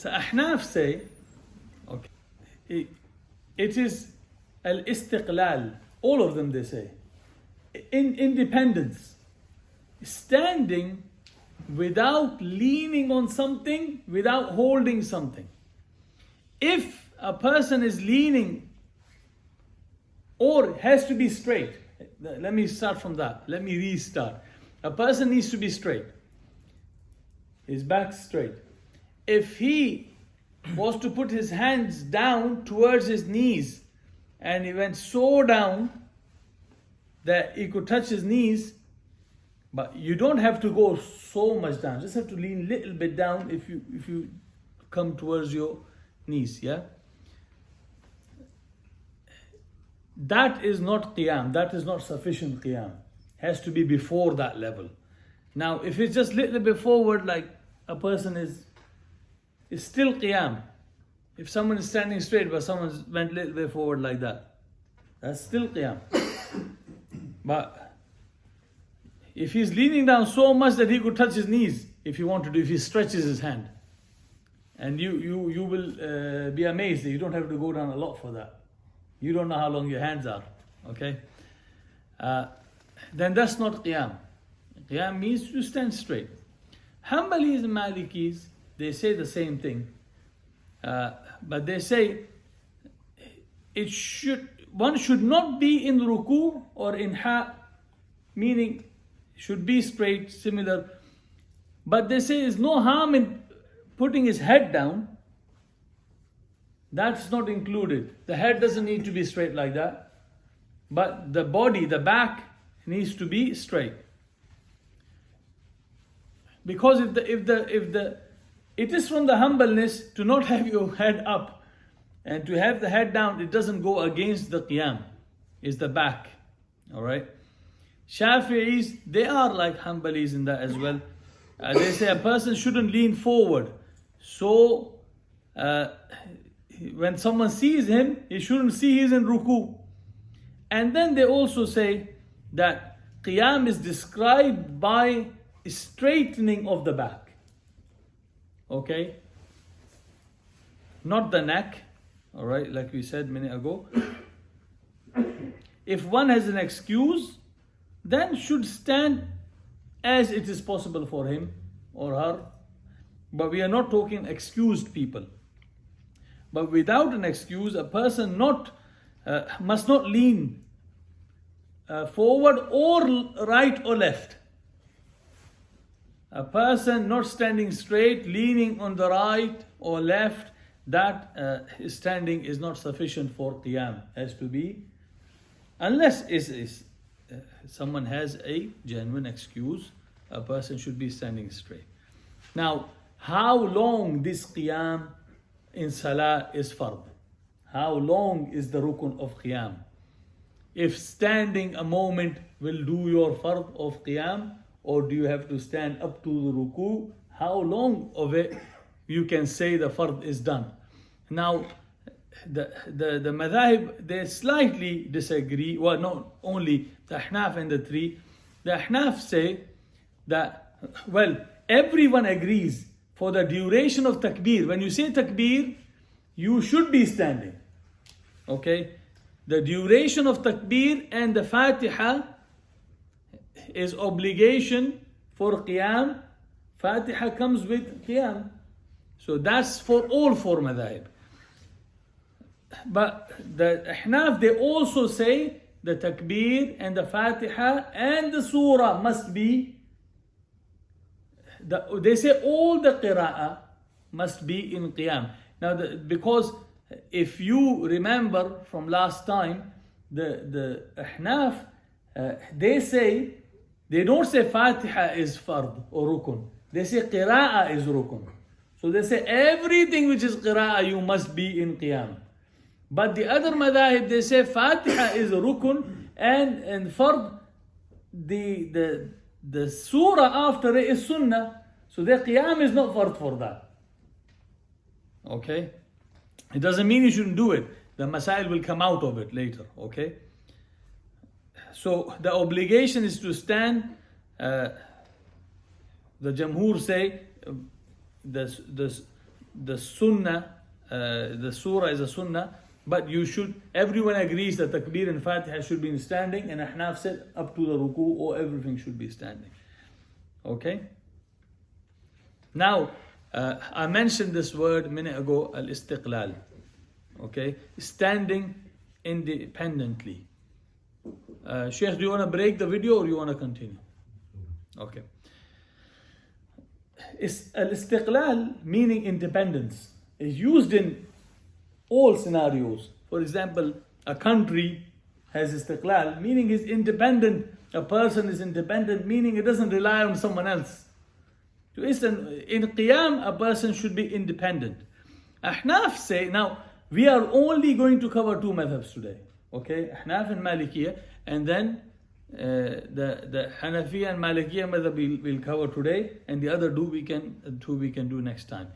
So Ahnaf say, okay, it is Al-Istiqlal. All of them they say. Independence. Standing without leaning on something, without holding something. If a person is leaning or has to be straight, let me start from that. Let me restart. A person needs to be straight. His back straight. If he was to put his hands down towards his knees and he went so down that he could touch his knees, but you don't have to go so much down. Just have to lean a little bit down if you come towards your knees, yeah? That is not Qiyam. That is not sufficient Qiyam. Has to be before that level. Now, if it's just a little bit forward, like a person is still Qiyam. If someone is standing straight, but someone went a little bit forward like that, that's still Qiyam. But if he's leaning down so much that he could touch his knees, if he stretches his hand, and you will be amazed that you don't have to go down a lot for that. You don't know how long your hands are, okay? Then that's not Qiyam. Qiyam means to stand straight. Hanbalis and Malikis, they say the same thing, but they say one should not be in ruku or in ha, meaning should be straight, similar. But they say there's no harm in putting his head down. That's not included. The head doesn't need to be straight like that. But the body, the back, needs to be straight. Because it is from the humbleness to not have your head up and to have the head down, it doesn't go against the Qiyam. It's the back. Alright? Shafi'is, they are like Hanbalis in that as well. They say a person shouldn't lean forward. So, when someone sees him, he shouldn't see he's in ruku. And then they also say that Qiyam is described by straightening of the back. Okay? Not the neck. Alright, like we said a minute ago. If one has an excuse, then should stand as it is possible for him or her. But we are not talking excused people. But without an excuse, a person must not lean forward or right or left. A person not standing straight, leaning on the right or left, that standing is not sufficient for Qiyam. Has to be, unless someone has a genuine excuse, a person should be standing straight. Now, how long this Qiyam in Salah is fard? How long is the rukun of Qiyam? If standing a moment will do your fard of Qiyam, or do you have to stand up to the ruku? How long of it you can say the fard is done? Now, the madhahib, they slightly disagree. Well, not only the Ahnaf and the three. The Ahnaf say that, well, everyone agrees for the duration of takbir. When you say takbir, you should be standing. Okay? The duration of takbir and the Fatiha is obligation for Qiyam. Fatiha comes with Qiyam. So that's for all four madhahib. But the Ahnaf, they also say the takbir and the Fatiha and the surah must be, they say all the qira'ah must be in Qiyam. Now, because if you remember from last time, the Ahnaf, they don't say Fatiha is fard or rukun. They say qira'ah is rukun. So they say everything which is qira'ah, you must be in Qiyam. But the other madhahib, they say Fatiha is rukun and fard, the surah after it is sunnah. So the Qiyam is not fard for that. Okay? It doesn't mean you shouldn't do it. The masail will come out of it later. Okay? So the obligation is to stand. The Jamhur say the sunnah, the surah is a sunnah, but you should, everyone agrees that takbir and Fatiha should be in standing, and Ahnaf said up to the ruku or everything should be standing. Okay? Now, I mentioned this word a minute ago, Al-Istiqlal. Okay? Standing independently. Sheikh, do you want to break the video or you want to continue? Okay. Al-Istiqlal, meaning independence, is used in all scenarios. For example, a country has Istiqlal, meaning is independent. A person is independent, meaning it doesn't rely on someone else. So in Qiyam, a person should be independent. Ahnaf say, now we are only going to cover two madhabs today. Okay, Ahnaf and Malikiya, and then the Hanafi and Malikiya madhab we'll cover today, and the other two we can do next time.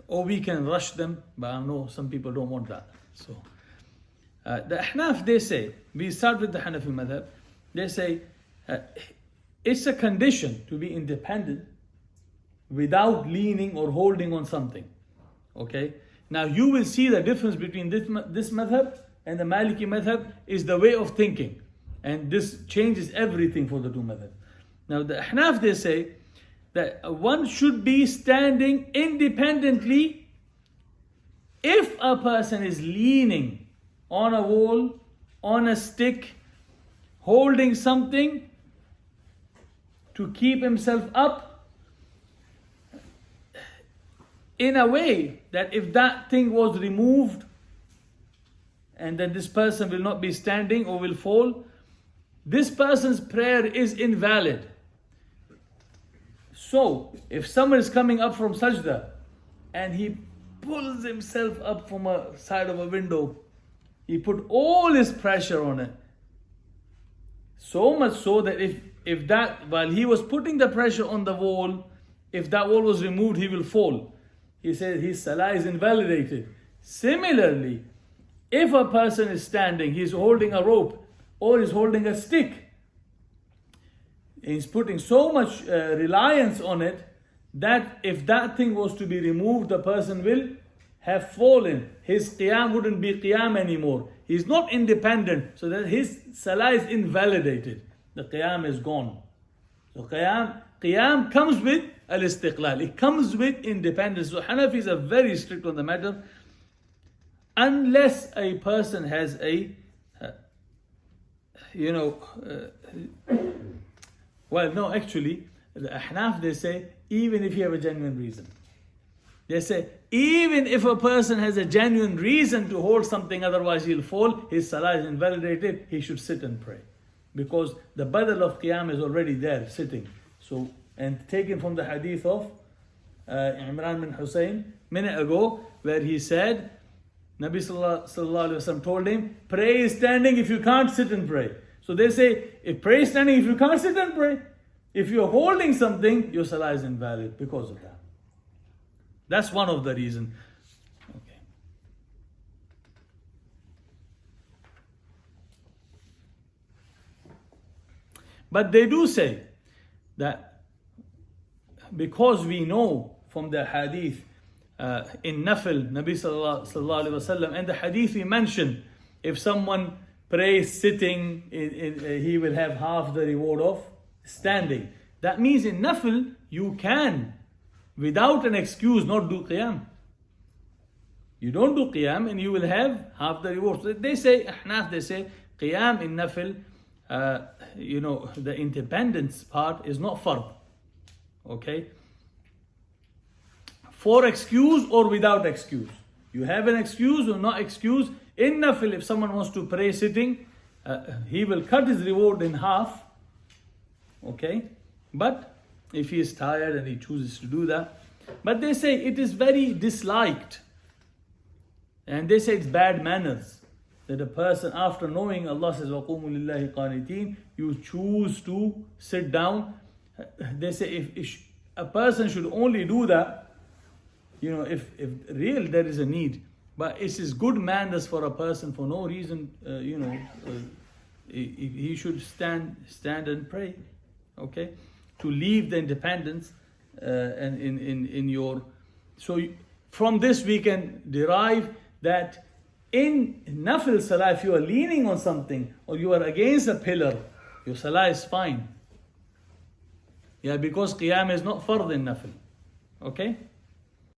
Or we can rush them, but I know some people don't want that. So the Ahnaf, they say, we start with the Hanafi madhab, they say it's a condition to be independent without leaning or holding on something. Okay, now you will see the difference between this madhab and the Maliki madhab is the way of thinking, and this changes everything for the two madhab. Now the Ahnaf, they say that one should be standing independently if a person is leaning on a wall, on a stick, holding something to keep himself up, in a way that if that thing was removed, and then this person will not be standing or will fall, this person's prayer is invalid. So, if someone is coming up from sajda and he pulls himself up from a side of a window, he put all his pressure on it. So much so that if that, while he was putting the pressure on the wall, if that wall was removed, he will fall. He says his salah is invalidated. Similarly, if a person is standing, he's holding a rope or he's holding a stick, he's putting so much reliance on it that if that thing was to be removed, the person will have fallen. His qiyam wouldn't be qiyam anymore. He's not independent, so that his salah is invalidated. The qiyam is gone. So qiyam comes with al-istiqlal. It comes with independence. So Hanafis are very strict on the matter. Unless a person has a, well, no, actually, the Ahnaf, they say, even if you have a genuine reason. They say, even if a person has a genuine reason to hold something, otherwise he'll fall, his salah is invalidated, he should sit and pray. Because the badal of qiyam is already there, sitting. So, and taken from the hadith of Imran bin Hussein, minute ago, where he said, Nabi Sallallahu Alaihi Wasallam told him, pray standing if you can't sit and pray. So they say, if pray standing if you can't sit and pray. If you're holding something, your salah is invalid because of that. That's one of the reasons. Okay. But they do say that because we know from the hadith in Nafil, Nabi Sallallahu Alaihi Wasallam, and the hadith we mentioned, if someone prays sitting, he will have half the reward of standing. That means in Nafil, you can, without an excuse, not do Qiyam. You don't do Qiyam and you will have half the reward. So they say, Ahnaf, they say, Qiyam in Nafil, the independence part is not fard. Okay? For excuse or without excuse. You have an excuse or not excuse. In Nafil, if someone wants to pray sitting, he will cut his reward in half. Okay? But if he is tired and he chooses to do that. But they say it is very disliked. And they say it's bad manners. That a person, after knowing Allah says, وَقُومُوا لِلَّهِ قَانِتِينَ, you choose to sit down. They say if a person should only do that, if real there is a need. But it is good manners for a person for no reason, he should stand and pray. Okay? To leave the independence and in your So from this we can derive that in nafil salah, if you are leaning on something or you are against a pillar, your salah is fine. Yeah, because qiyam is not fard in nafil. Okay?